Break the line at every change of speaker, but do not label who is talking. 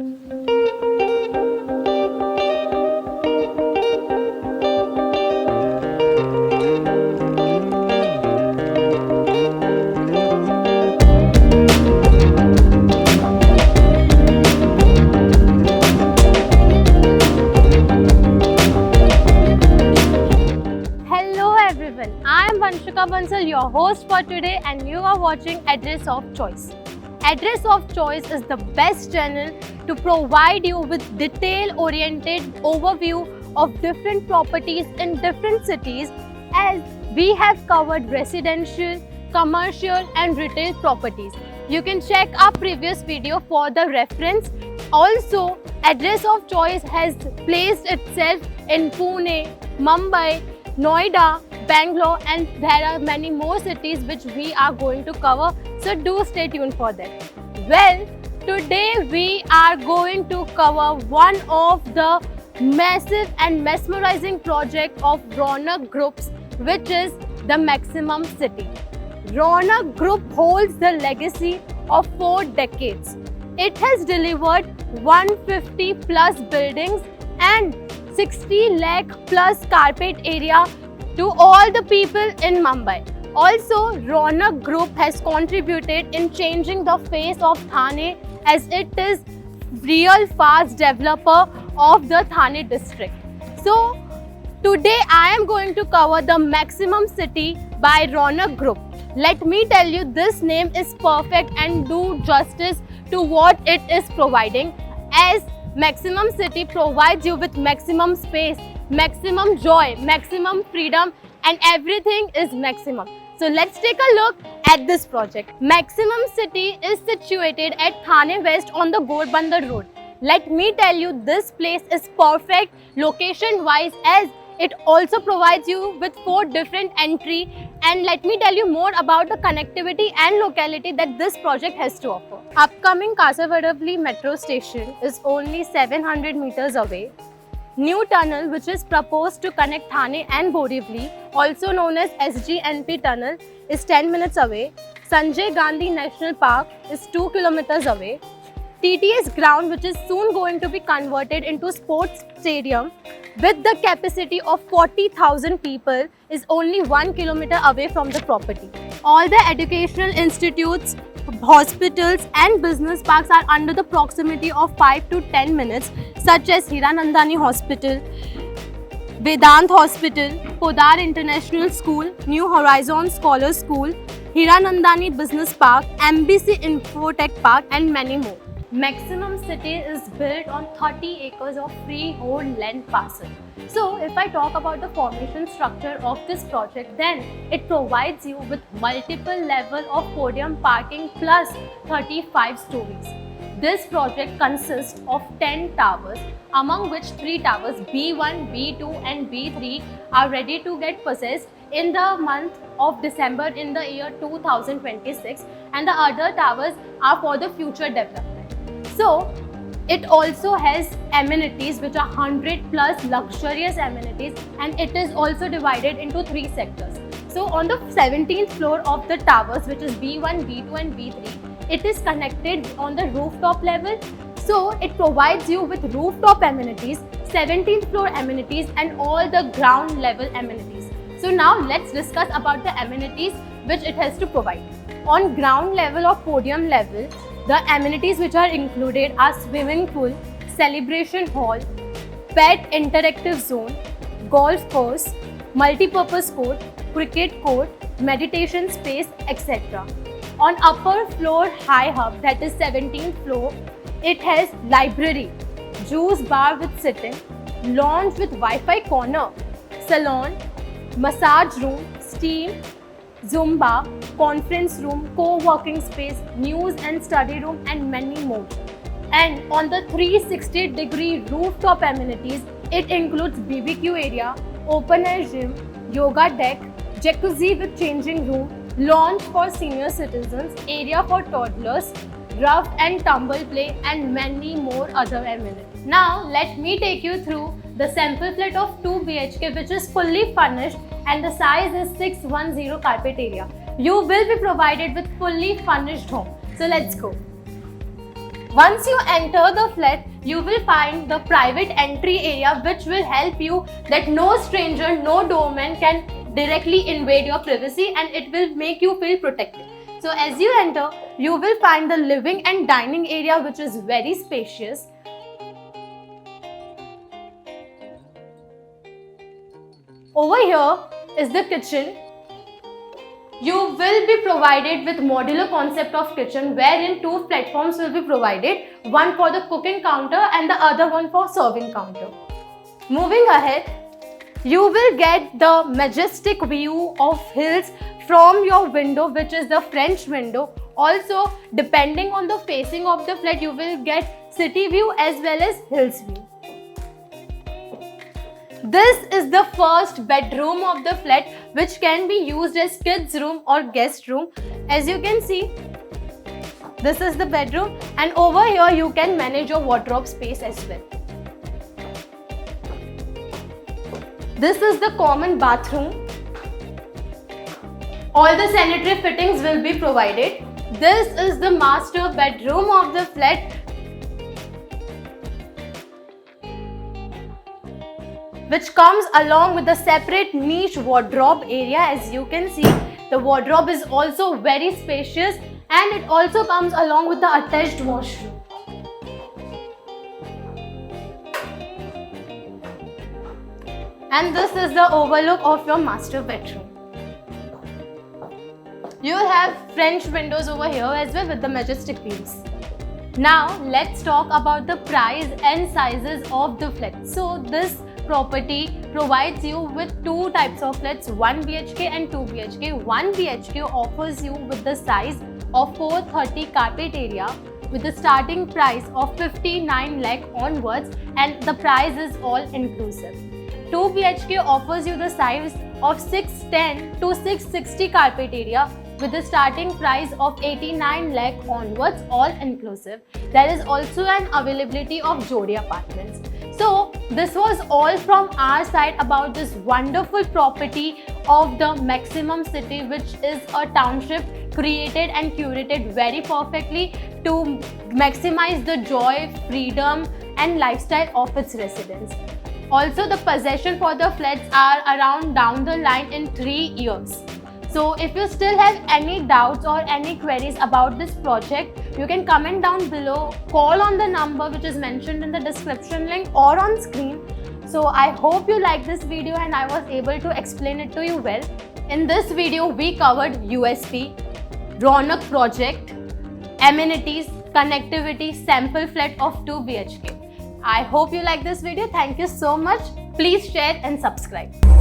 I am Vanshika Bansal, your host for today, and you are watching Address of Choice. Address of Choice is the best channel to provide you with detail-oriented overview of different properties in different cities, as we have covered residential, commercial and retail properties. You can check our previous video for the reference. Also, Address of Choice has placed itself in Pune, Mumbai, Noida, Bangalore, and there are many more cities which we are going to cover, so do stay tuned for that. Well, today we are going to cover one of the massive and mesmerizing project of Ronak Groups, which is the Maximum City. Ronak Group holds the legacy of 4 decades. It has delivered 150 plus buildings and 60 lakh plus carpet area to all the people in Mumbai. Also, Ronak Group has contributed in changing the face of Thane, as it is real fast developer of the Thane district. So, today I am going to cover the Maximum City by Ronak Group. Let me tell you, this name is perfect and do justice to what it is providing, as Maximum City provides you with maximum space, maximum joy, maximum freedom, and everything is maximum. So let's take a look at this project. Maximum City is situated at Thane West on the Ghorbandar Road. Let me tell you, this place is perfect location wise, as it also provides you with 4 different entry, and let me tell you more about the connectivity and locality that this project has to offer. Upcoming Kasaragod metro station is only 700 meters away. New tunnel which is proposed to connect Thane and Borivali, also known as SGNP tunnel, is 10 minutes away. Sanjay Gandhi National Park is 2 kilometers away. TTS ground, which is soon going to be converted into sports stadium with the capacity of 40,000 people, is only 1 kilometer away from the property. All the educational institutes, hospitals and business parks are under the proximity of 5 to 10 minutes, such as Hiranandani Hospital, Vedant Hospital, Podar International School, New Horizons Scholar School, Hiranandani Business Park, MBC Infotech Park and many more. Maximum City is built on 30 acres of freehold land parcel. So if I talk about the formation structure of this project, then it provides you with multiple level of podium parking plus 35 stories. This project consists of 10 towers, among which 3 towers B1, B2 and B3 are ready to get possessed in the month of December in the year 2026, and the other towers are for the future development. So, it also has amenities which are 100 plus luxurious amenities, and it is also divided into 3 sectors. So, on the 17th floor of the towers, which is B1, B2 and B3, it is connected on the rooftop level. So, it provides you with rooftop amenities, 17th floor amenities and all the ground level amenities. So, now let's discuss about the amenities which it has to provide. On ground level or podium level, the amenities which are included are swimming pool, celebration hall, pet interactive zone, golf course, multi-purpose court, cricket court, meditation space, etc. On upper floor high hub, that is 17th floor, it has library, juice bar with sitting, lounge with Wi-Fi corner, salon, massage room, steam, Zumba, conference room, co-working space, news and study room and many more. And on the 360-degree rooftop amenities, it includes BBQ area, open air gym, yoga deck, jacuzzi with changing room, launch for senior citizens, area for toddlers, rough and tumble play and many more other amenities. Now let me take you through the sample flat of 2 BHK, which is fully furnished and the size is 610 carpet area. You will be provided with fully furnished home. So let's go. Once you enter the flat, you will find the private entry area, which will help you that no stranger, no doorman can directly invade your privacy, and it will make you feel protected. So as you enter, you will find the living and dining area, which is very spacious. Over here is the kitchen. You will be provided with modular concept of kitchen, wherein two platforms will be provided, one for the cooking counter and the other one for serving counter. Moving ahead, you will get the majestic view of hills from your window, which is the French window. Also, depending on the facing of the flat, you will get city view as well as hills view. This is the first bedroom of the flat, which can be used as kids room or guest room. As you can see, this is the bedroom, and over here you can manage your wardrobe space as well. This is the common bathroom. All the sanitary fittings will be provided. This is the master bedroom of the flat, which comes along with a separate niche wardrobe area. As you can see, the wardrobe is also very spacious, and it also comes along with the attached washroom. And this is the overlook of your master bedroom. You have French windows over here as well with the majestic views. Now let's talk about the price and sizes of the flat. So this property provides you with two types of flats, 1 BHK and 2 BHK. 1 BHK offers you with the size of 430 carpet area with the starting price of 59 lakh onwards, and the price is all inclusive. 2 BHK offers you the size of 610 to 660 carpet area with the starting price of 89 lakh onwards, all inclusive. There is also an availability of Jodi apartments. So this was all from our side about this wonderful property of the Maximum City, which is a township created and curated very perfectly to maximize the joy, freedom and lifestyle of its residents. Also, the possession for the flats are around down the line in 3 years. So if you still have any doubts or any queries about this project, you can comment down below, call on the number which is mentioned in the description link or on screen. So I hope you liked this video and I was able to explain it to you well. In this video, we covered USP, Ronak project, amenities, connectivity, sample flat of 2 BHK. I hope you like this video. Thank you so much. Please share and subscribe.